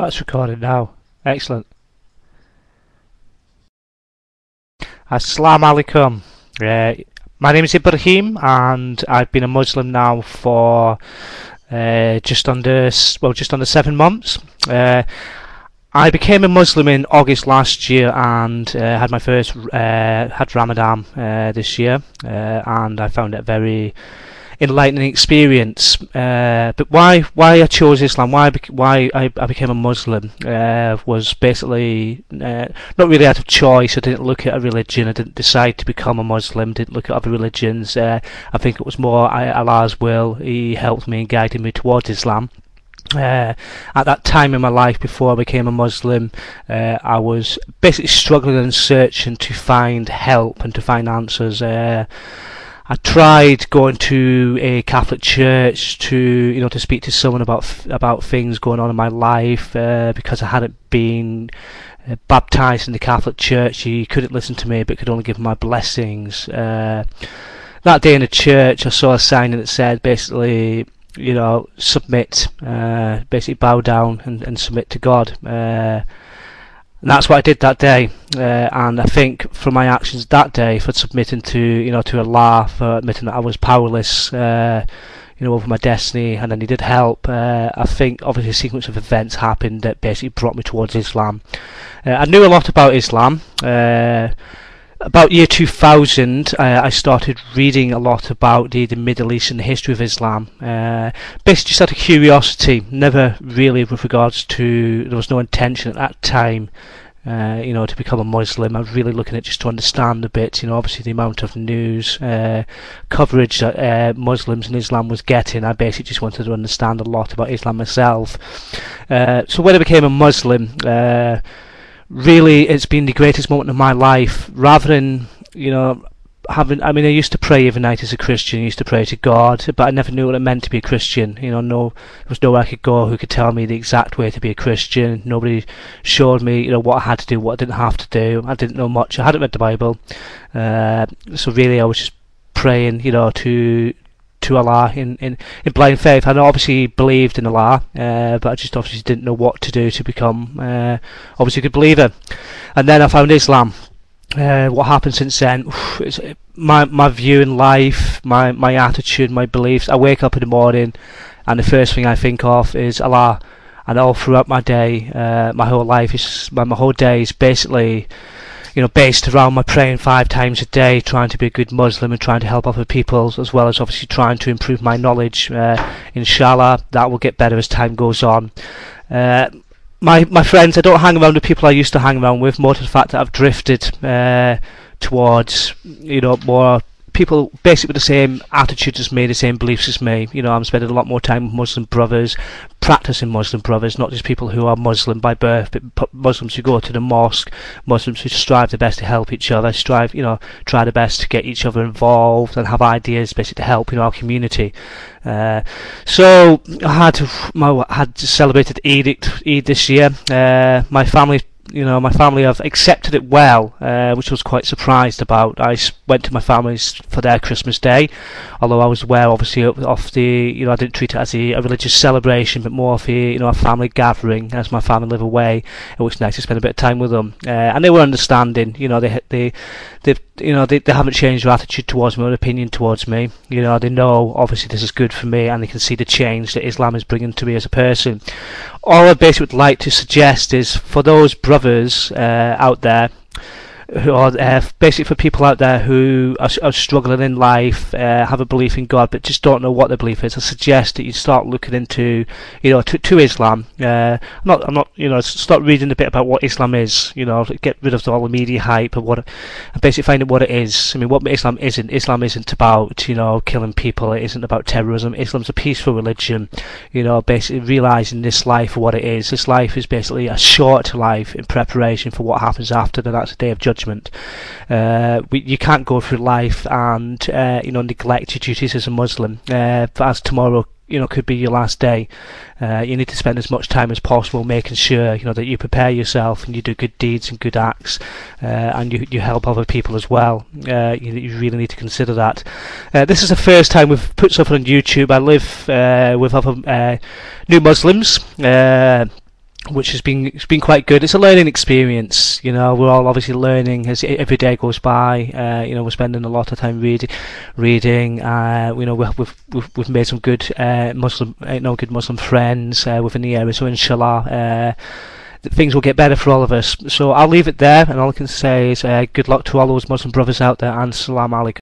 Oh, it's recorded now. Excellent. Assalamu alaikum. My name is Ibraheem, and I've been a Muslim now for just under 7 months. I became a Muslim in August last year, and had my first had Ramadan this year, and I found it a very enlightening experience. But why I chose Islam, why I became a Muslim, was basically not really out of choice. I didn't look at a religion. I didn't decide to become a Muslim. Didn't look at other religions. I think it was more Allah's will. He helped me and guided me towards Islam. At that time in my life before I became a Muslim, I was basically struggling and searching to find help and to find answers. I tried going to a Catholic church to speak to someone about things going on in my life, because I hadn't been baptised in the Catholic Church. He couldn't listen to me, but could only give my blessings. That day in the church, I saw a sign that said basically, submit, basically bow down and submit to God. And that's what I did that day, and I think from my actions that day, for submitting to Allah, for admitting that I was powerless, over my destiny, and then He did help. I think obviously a sequence of events happened that basically brought me towards Islam. I knew a lot about Islam. About year 2000, I started reading a lot about the Middle East and the history of Islam. Basically just out of curiosity, never really with regards to, there was no intention at that time, to become a Muslim. I was really looking at just to understand a bit, obviously the amount of news coverage that Muslims and Islam was getting. I basically just wanted to understand a lot about Islam myself. So when I became a Muslim, really, it's been the greatest moment of my life. Rather than, I used to pray every night as a Christian. I used to pray to God, but I never knew what it meant to be a Christian. There was nowhere I could go who could tell me the exact way to be a Christian. Nobody showed me, what I had to do, what I didn't have to do. I didn't know much. I hadn't read the Bible, so really I was just praying, to Allah in blind faith. I obviously believed in Allah, but I just obviously didn't know what to do to become obviously a good believer. And then I found Islam. What happened since then? My view in life, my attitude, my beliefs. I wake up in the morning, and the first thing I think of is Allah. And all throughout my day, my whole life is my whole day is basically, based around my praying 5 times a day, trying to be a good Muslim and trying to help other people, as well as obviously trying to improve my knowledge. Inshallah, that will get better as time goes on. My friends, I don't hang around with people I used to hang around with, more to the fact that I've drifted towards, more people basically with the same attitudes as me, the same beliefs as me. I'm spending a lot more time with Muslim brothers, practicing Muslim brothers, not just people who are Muslim by birth, but Muslims who go to the mosque, Muslims who strive their best to help each other, try their best to get each other involved and have ideas basically to help our community. So I had celebrated Eid this year. My family have accepted it well, which I was quite surprised about. I went to my family's for their Christmas Day, although I was aware, obviously, of the, I didn't treat it as a religious celebration, but more of a family gathering, as my family live away. It was nice to spend a bit of time with them, and they were understanding. They haven't changed their attitude towards me or opinion towards me. They know obviously this is good for me, and they can see the change that Islam is bringing to me as a person. All I basically would like to suggest is for those brothers out there, who are basically for people out there who are struggling in life, have a belief in God but just don't know what their belief is, I suggest that you start looking into to Islam. I'm not start reading a bit about what Islam is, get rid of all the media hype and basically find out what it is. What Islam isn't about killing people. It isn't about terrorism. Islam's a peaceful religion. Basically realizing this life for what it is. This life is basically a short life in preparation for what happens after, and that's the day of judgment. You can't go through life and neglect your duties as a Muslim, as tomorrow could be your last day. You need to spend as much time as possible making sure that you prepare yourself and you do good deeds and good acts, and you help other people as well. You really need to consider that. This is the first time we've put something on YouTube. I live with other new Muslims. which it's been quite good. It's a learning experience, you know. We're all obviously learning as every day goes by. You know, we're spending a lot of time reading. You know, we've made some good good Muslim friends within the area. So inshallah, things will get better for all of us. So I'll leave it there, and all I can say is good luck to all those Muslim brothers out there, and salam alaikum.